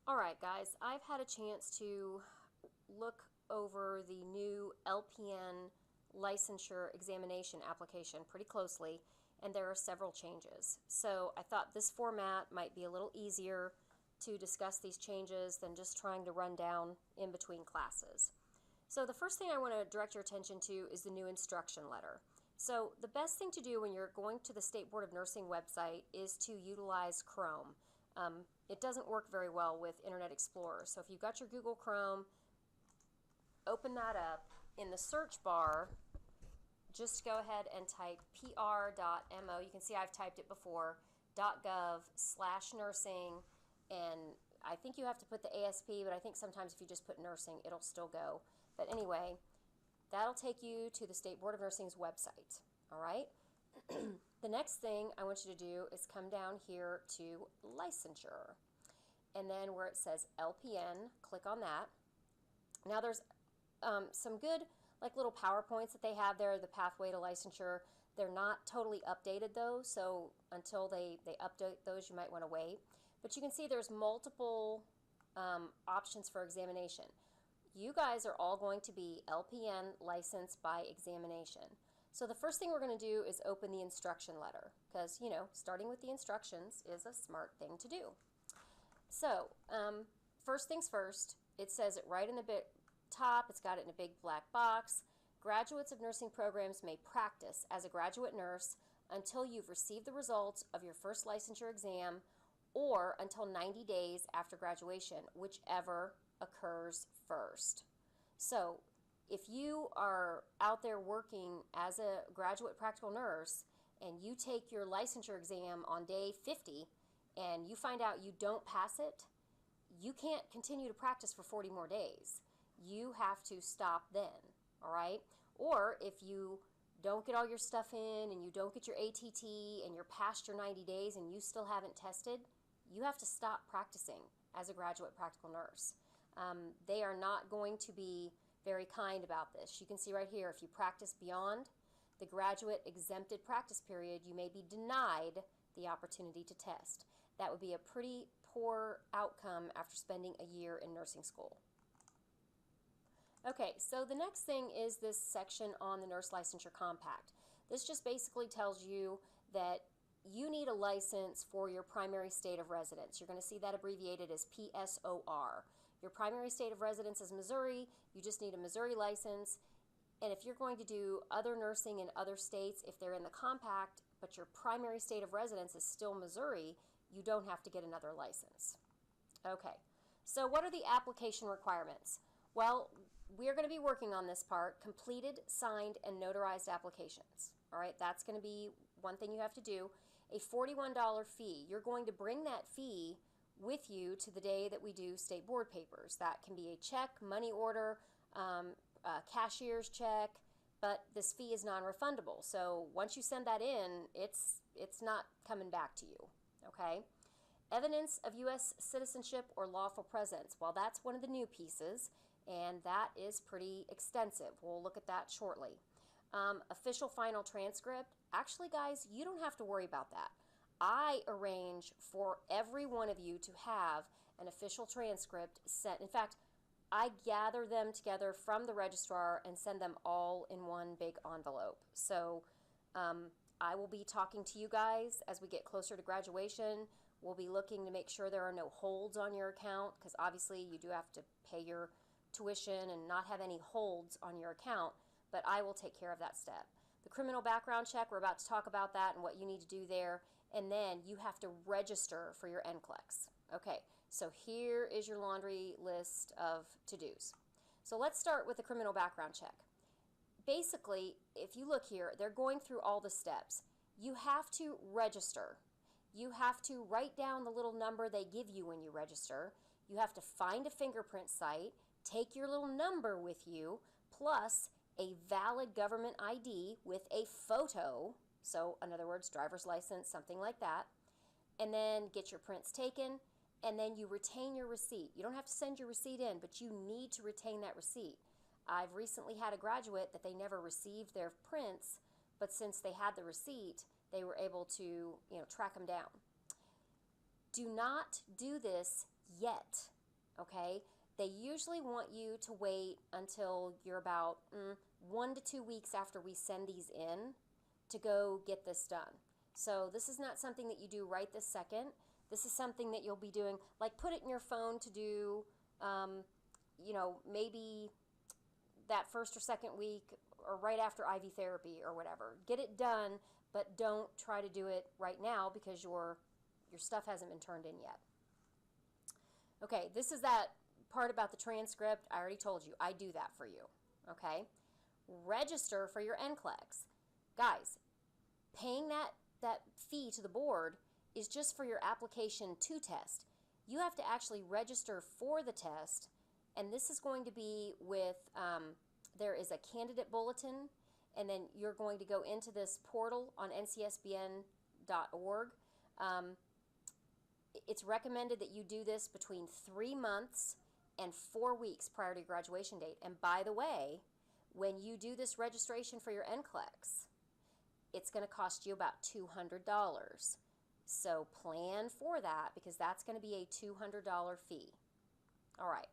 Alright guys, I've had a chance to look over the new LPN licensure examination application pretty closely, and there are several changes. So I thought this format might be a little easier to discuss these changes than just trying to run down in between classes. So the first thing I want to direct your attention to is the new instruction letter. So the best thing to do when you're going to the State Board of Nursing website is to utilize Chrome. It doesn't work very well with Internet Explorer. So if you've got your Google Chrome, open that up. In the search bar, just go ahead and type pr.mo. You can see I've typed it before, .gov/nursing, and I think you have to put the ASP, but I think sometimes if you just put nursing, it'll still go. But anyway, that'll take you to the State Board of Nursing's website. All right? The next thing I want you to do is come down here to licensure. And then where it says LPN, click on that. Now there's some good little PowerPoints that they have there, the pathway to licensure. They're not totally updated though, so until they update those, you might want to wait. But you can see there's multiple options for examination. You guys are all going to be LPN licensed by examination. So the first thing we're going to do is open the instruction letter because, you know, starting with the instructions is a smart thing to do. So first things first, it says it right in the top. It's got it in a big black box. Graduates of nursing programs may practice as a graduate nurse until you've received the results of your first licensure exam or until 90 days after graduation, whichever occurs first. So if you are out there working as a graduate practical nurse and you take your licensure exam on day 50 and you find out you don't pass it, you can't continue to practice for 40 more days. You have to stop then, all right? Or if you don't get all your stuff in and you don't get your ATT and you're past your 90 days and you still haven't tested, you have to stop practicing as a graduate practical nurse. They are not going to be very kind about this. You can see right here, if you practice beyond the graduate exempted practice period, you may be denied the opportunity to test. That would be a pretty poor outcome after spending a year in nursing school. Okay, so the next thing is this section on the Nurse Licensure Compact. This just basically tells you that you need a license for your primary state of residence. You're going to see that abbreviated as PSOR. Your primary state of residence is Missouri. You just need a Missouri license. And if you're going to do other nursing in other states, if they're in the compact, but your primary state of residence is still Missouri, you don't have to get another license. Okay, so what are the application requirements? Well, we're going to be working on this part, completed, signed, and notarized applications. All right, that's going to be one thing you have to do. A $41 fee. You're going to bring that fee with you to the day that we do state board papers. That can be a check, money order, a cashier's check, but this fee is non-refundable. So once you send that in, it's not coming back to you, okay? Evidence of U.S. citizenship or lawful presence. Well, that's one of the new pieces, and that is pretty extensive. We'll look at that shortly. Official final transcript. Actually, guys, you don't have to worry about that. I arrange for every one of you to have an official transcript sent. In fact, I gather them together from the registrar and send them all in one big envelope. So I will be talking to you guys as we get closer to graduation. We'll be looking to make sure there are no holds on your account because obviously you do have to pay your tuition and not have any holds on your account, but I will take care of that step. The criminal background check, we're about to talk about that and what you need to do there, and then you have to register for your NCLEX. Okay, so here is your laundry list of to-dos. So let's start with the criminal background check. Basically, if you look here, they're going through all the steps. You have to register. You have to write down the little number they give you when you register. You have to find a fingerprint site, take your little number with you, plus a valid government ID with a photo, so in other words, driver's license, something like that, and then get your prints taken, and then you retain your receipt. You don't have to send your receipt in, but you need to retain that receipt. I've recently had a graduate that they never received their prints, but since they had the receipt, they were able to, track them down. Do not do this yet. okay? They usually want you to wait until you're about 1 to 2 weeks after we send these in to go get this done. So this is not something that you do right this second. This is something that you'll be doing, like put it in your phone to do, maybe that first or second week or right after IV therapy or whatever. Get it done, but don't try to do it right now because your stuff hasn't been turned in yet. Okay, this is that part about the transcript. I already told you, I do that for you, okay? Register for your NCLEX. Guys, paying that fee to the board is just for your application to test. You have to actually register for the test, and this is going to be with, there is a candidate bulletin, and then you're going to go into this portal on ncsbn.org. It's recommended that you do this between 3 months and 4 weeks prior to your graduation date. And by the way, when you do this registration for your NCLEX, it's going to cost you about $200. So plan for that because that's going to be a $200 fee. All right.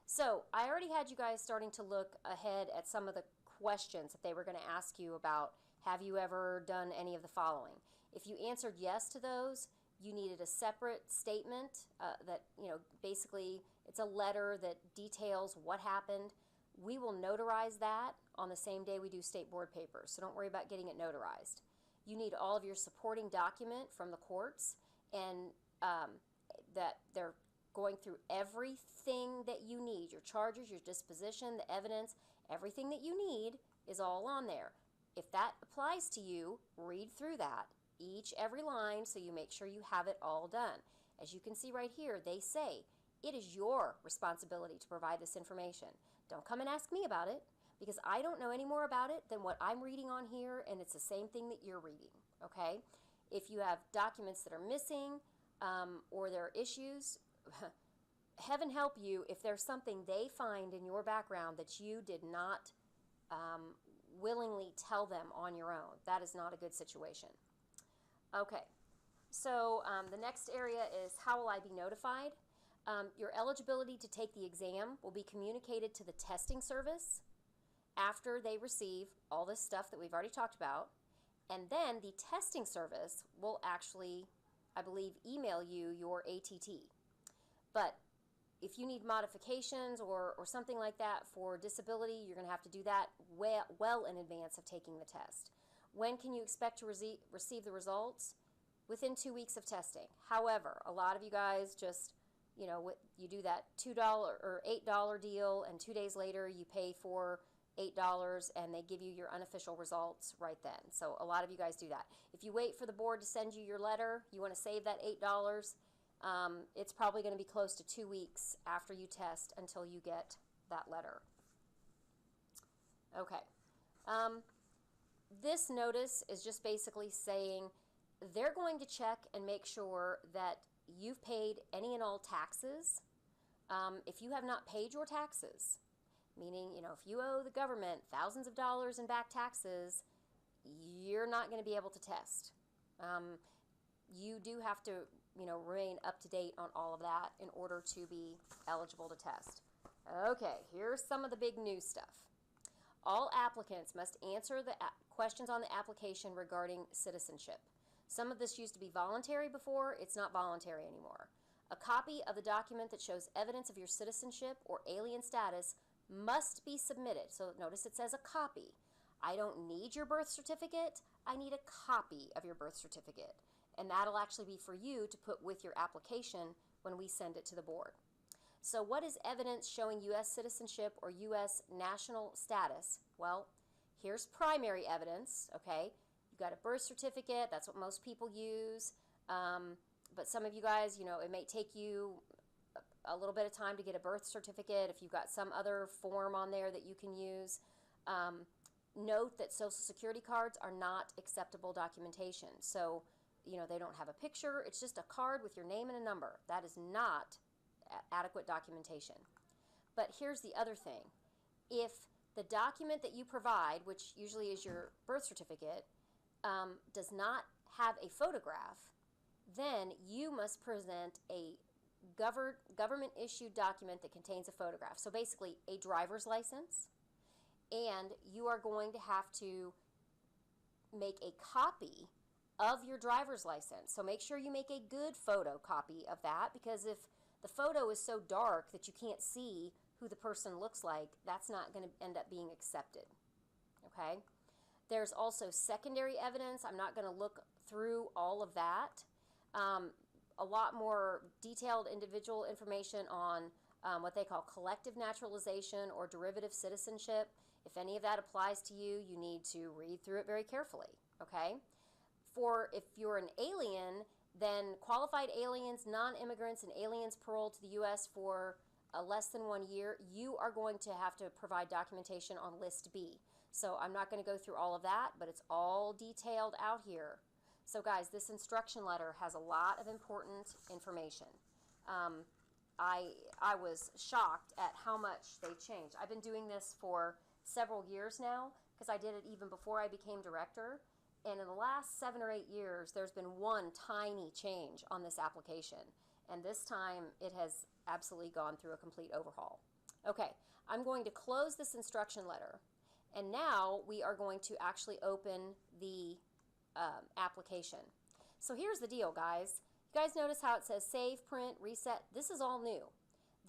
So I already had you guys starting to look ahead at some of the questions that they were going to ask you about. Have you ever done any of the following? If you answered yes to those, you needed a separate statement that, basically it's a letter that details what happened. We will notarize that on the same day we do state board papers, so don't worry about getting it notarized. You need all of your supporting document from the courts, and that they're going through everything that you need, your charges, your disposition, the evidence, everything that you need is all on there. If that applies to you, read through that, every line, so you make sure you have it all done. As you can see right here, they say, it is your responsibility to provide this information. Don't come and ask me about it, because I don't know any more about it than what I'm reading on here, and it's the same thing that you're reading, okay? If you have documents that are missing or there are issues, heaven help you if there's something they find in your background that you did not willingly tell them on your own. That is not a good situation. Okay, so the next area is how will I be notified? Your eligibility to take the exam will be communicated to the testing service after they receive all this stuff that we've already talked about, and then the testing service will actually, I believe, email you your ATT. But if you need modifications or something like that for disability, you're going to have to do that well in advance of taking the test. When can you expect to receive the results? Within 2 weeks of testing. However, a lot of you guys just, you do that $2 or $8 deal, and 2 days later you pay for $8 and they give you your unofficial results right then. So a lot of you guys do that. If you wait for the board to send you your letter, you want to save that $8, it's probably going to be close to 2 weeks after you test until you get that letter. Okay. This notice is just basically saying they're going to check and make sure that you've paid any and all taxes. If you have not paid your taxes, meaning, if you owe the government thousands of dollars in back taxes, you're not going to be able to test. You do have to, remain up to date on all of that in order to be eligible to test. Okay, here's some of the big new stuff. All applicants must answer the questions on the application regarding citizenship. Some of this used to be voluntary before, it's not voluntary anymore. A copy of the document that shows evidence of your citizenship or alien status must be submitted. So notice it says a copy. I don't need your birth certificate, I need a copy of your birth certificate. And that'll actually be for you to put with your application when we send it to the board. So what is evidence showing U.S. citizenship or U.S. national status? Well, here's primary evidence, okay? You've got a birth certificate, that's what most people use. But some of you guys, it may take you a little bit of time to get a birth certificate if you've got some other form on there that you can use. Note that Social Security cards are not acceptable documentation. So, they don't have a picture, it's just a card with your name and a number. That is not adequate documentation. But here's the other thing. If the document that you provide, which usually is your birth certificate, does not have a photograph, then you must present a government issued document that contains a photograph. So basically a driver's license, and you are going to have to make a copy of your driver's license. So make sure you make a good photocopy of that, because if the photo is so dark that you can't see who the person looks like, that's not going to end up being accepted. Okay? There's also secondary evidence. I'm not going to look through all of that. A lot more detailed individual information on what they call collective naturalization or derivative citizenship. If any of that applies to you, you need to read through it very carefully. Okay? For if you're an alien, then qualified aliens, non-immigrants, and aliens paroled to the U.S. for less than 1 year, you are going to have to provide documentation on List B. So I'm not going to go through all of that, but it's all detailed out here. So guys, this instruction letter has a lot of important information. I was shocked at how much they changed. I've been doing this for several years now, because I did it even before I became director. And in the last 7 or 8 years, there's been one tiny change on this application. And this time, it has absolutely gone through a complete overhaul. Okay, I'm going to close this instruction letter. And now we are going to actually open the application. So here's the deal, guys. You guys notice how it says save, print, reset? This is all new.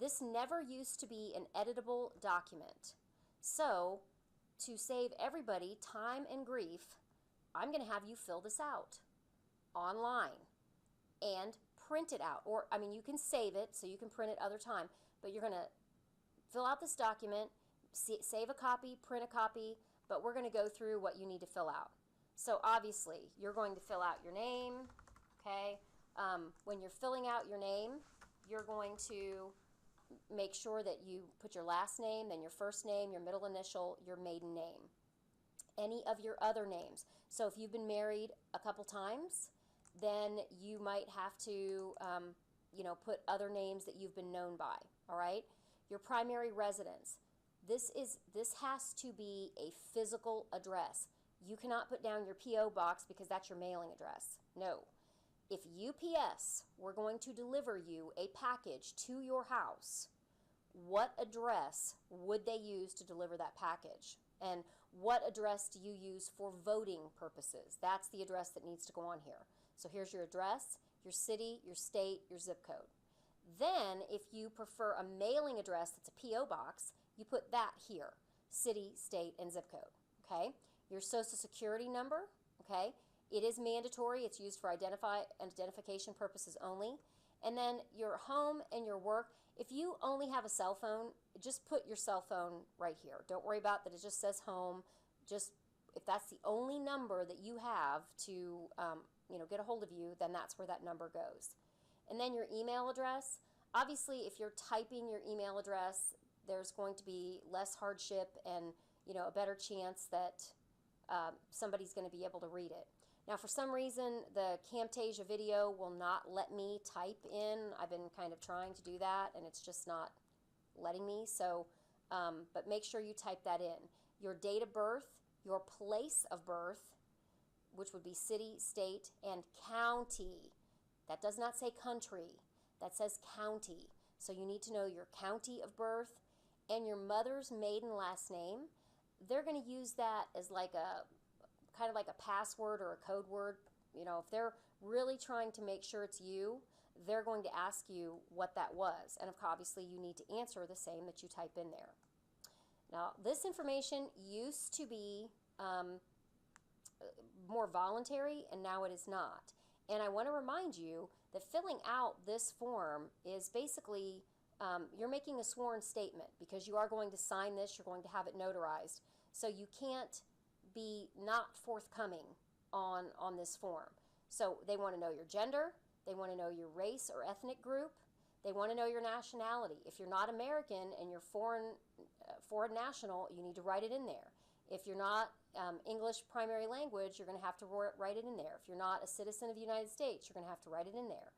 This never used to be an editable document. So to save everybody time and grief, I'm going to have you fill this out online and print it out. Or, I mean, you can save it so you can print it other time, but you're going to fill out this document, save a copy, print a copy, but we're going to go through what you need to fill out. So obviously, you're going to fill out your name, okay? When you're filling out your name, you're going to make sure that you put your last name, then your first name, your middle initial, your maiden name. Any of your other names. So if you've been married a couple times, then you might have to, put other names that you've been known by, all right? Your primary residence. This has to be a physical address. You cannot put down your P.O. box because that's your mailing address. No. If UPS were going to deliver you a package to your house, what address would they use to deliver that package? And what address do you use for voting purposes? That's the address that needs to go on here. So here's your address, your city, your state, your zip code. Then, if you prefer a mailing address that's a P.O. box, you put that here, city, state, and zip code, okay? Your social security number, okay? It is mandatory. It's used for identification purposes only. And then your home and your work. If you only have a cell phone, just put your cell phone right here. Don't worry about that it just says home. Just, if that's the only number that you have to get a hold of you, then that's where that number goes. And then your email address. Obviously, if you're typing your email address, there's going to be less hardship and a better chance that somebody's going to be able to read it. Now, for some reason, the Camtasia video will not let me type in. I've been kind of trying to do that, and it's just not letting me. So, but make sure you type that in. Your date of birth, your place of birth, which would be city, state, and county. That does not say country. That says county. So you need to know your county of birth and your mother's maiden last name. They're going to use that as like a kind of like a password or a code word. If they're really trying to make sure it's you, they're going to ask you what that was. And obviously you need to answer the same that you type in there. Now, this information used to be more voluntary, and now it is not. And I want to remind you that filling out this form is basically, you're making a sworn statement because you are going to sign this, you're going to have it notarized. So you can't be not forthcoming on this form. So they want to know your gender, they want to know your race or ethnic group, they want to know your nationality. If you're not American and you're foreign national, you need to write it in there. If you're not English primary language, you're going to have to write it in there. If you're not a citizen of the United States, you're going to have to write it in there.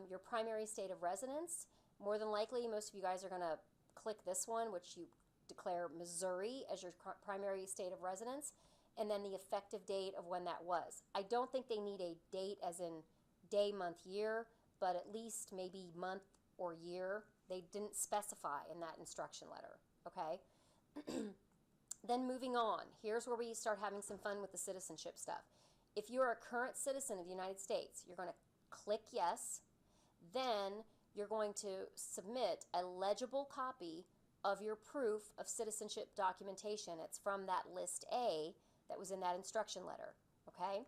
Your primary state of residence, more than likely, most of you guys are going to click this one, which you declare Missouri as your primary state of residence, and then the effective date of when that was. I don't think they need a date as in day, month, year, but at least maybe month, or year. They didn't specify in that instruction letter, okay? Then moving on, here's where we start having some fun with the citizenship stuff. If you're a current citizen of the United States, you're going to click yes. Then you're going to submit a legible copy of your proof of citizenship documentation. It's from that list A that was in that instruction letter, okay?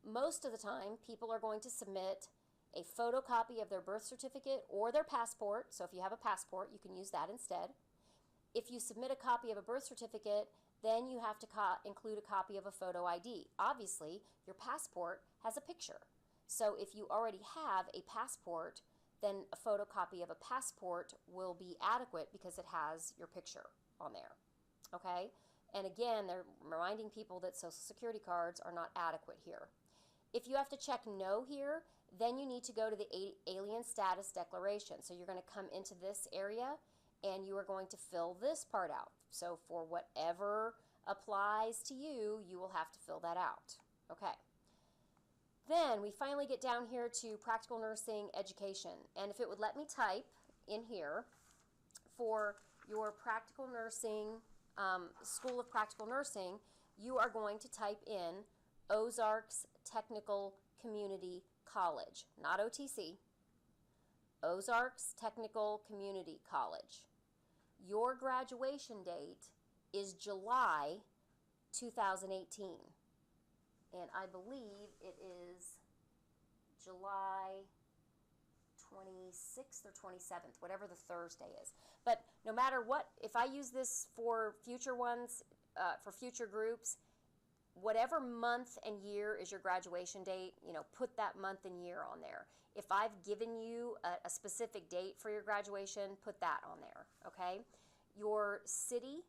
Most of the time, people are going to submit a photocopy of their birth certificate or their passport. So if you have a passport, you can use that instead. If you submit a copy of a birth certificate, then you have to include a copy of a photo ID. Obviously, your passport has a picture. So if you already have a passport, then a photocopy of a passport will be adequate because it has your picture on there, okay? And again, they're reminding people that Social Security cards are not adequate here. If you have to check no here, then you need to go to the Alien Status Declaration. So you're going to come into this area and you are going to fill this part out. So for whatever applies to you, you will have to fill that out, okay? Then we finally get down here to practical nursing education. And if it would let me type in here for your practical nursing, School of Practical Nursing, you are going to type in Ozarks Technical Community College, not OTC, Ozarks Technical Community College. Your graduation date is July 2018. And I believe it is July 26th or 27th, whatever the Thursday is. But no matter what, if I use this for future ones, for future groups, whatever month and year is your graduation date, put that month and year on there. If I've given you a specific date for your graduation, put that on there, okay? Your city,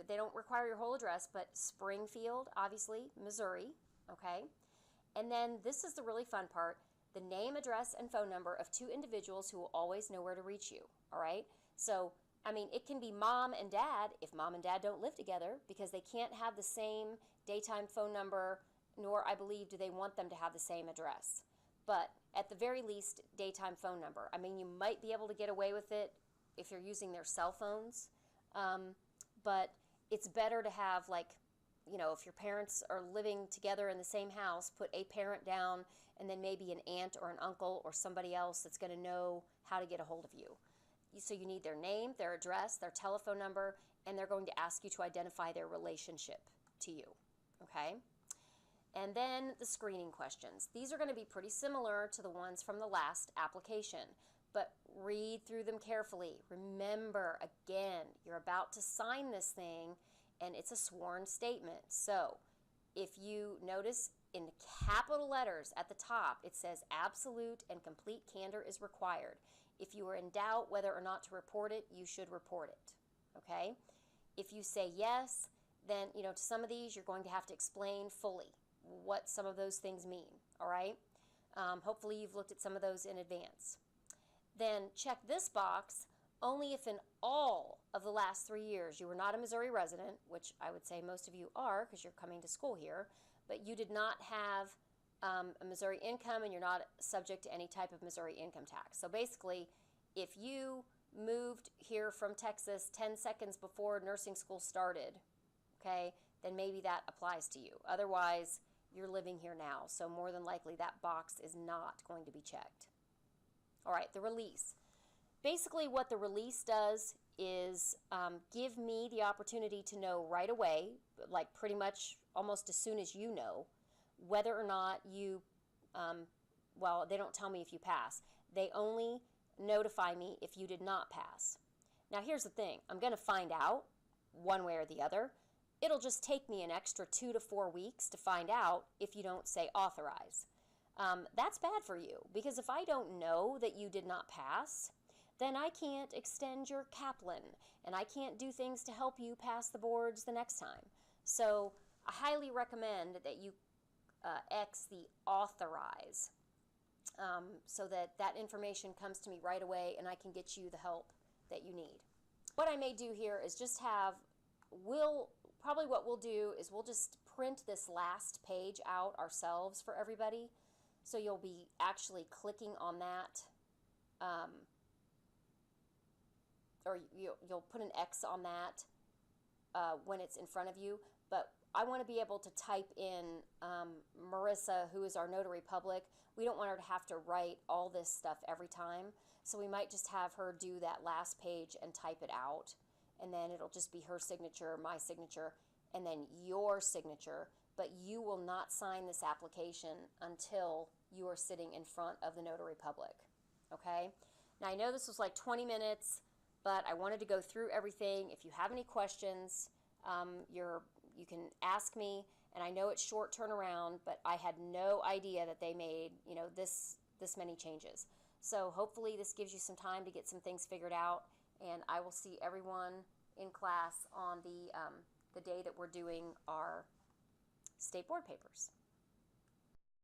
they don't require your whole address, but Springfield, obviously, Missouri, okay? And then this is the really fun part, the name, address, and phone number of two individuals who will always know where to reach you, all right? So, it can be mom and dad if mom and dad don't live together because they can't have the same daytime phone number, nor, I believe, do they want them to have the same address. But at the very least, daytime phone number. You might be able to get away with it if you're using their cell phones, but it's better to have, if your parents are living together in the same house, put a parent down and then maybe an aunt or an uncle or somebody else that's going to know how to get a hold of you. So you need their name, their address, their telephone number, and they're going to ask you to identify their relationship to you, okay? And then the screening questions. These are going to be pretty similar to the ones from the last application, but read through them carefully. Remember, again, you're about to sign this thing, and it's a sworn statement. So if you notice in capital letters at the top, it says absolute and complete candor is required. If you are in doubt whether or not to report it, you should report it, okay? If you say yes, then, to some of these, you're going to have to explain fully what some of those things mean, all right? Hopefully you've looked at some of those in advance. Then check this box only if in all of the last 3 years you were not a Missouri resident, which I would say most of you are because you're coming to school here, but you did not have a Missouri income and you're not subject to any type of Missouri income tax. So basically, if you moved here from Texas 10 seconds before nursing school started, okay, then maybe that applies to you. Otherwise, you're living here now, so more than likely that box is not going to be checked. All right, the release. Basically what the release does is give me the opportunity to know right away, like pretty much almost as soon as you know, whether or not you, they don't tell me if you pass. They only notify me if you did not pass. Now here's the thing, I'm going to find out one way or the other. It'll just take me an extra 2 to 4 weeks to find out if you don't say authorize. That's bad for you because if I don't know that you did not pass, then I can't extend your Kaplan and I can't do things to help you pass the boards the next time. So I highly recommend that you X the authorize so that that information comes to me right away and I can get you the help that you need. What I may do here is just have, probably what we'll do is we'll just print this last page out ourselves for everybody. So you'll be actually clicking on that or you'll put an X on that when it's in front of you. But I want to be able to type in Marissa, who is our notary public. We don't want her to have to write all this stuff every time. So we might just have her do that last page and type it out. And then it'll just be her signature, my signature, and then your signature. But you will not sign this application until you are sitting in front of the notary public. Okay? Now I know this was like 20 minutes, but I wanted to go through everything. If you have any questions, you can ask me. And I know it's short turnaround, but I had no idea that they made, this many changes. So hopefully this gives you some time to get some things figured out. And I will see everyone in class on the day that we're doing our state board papers.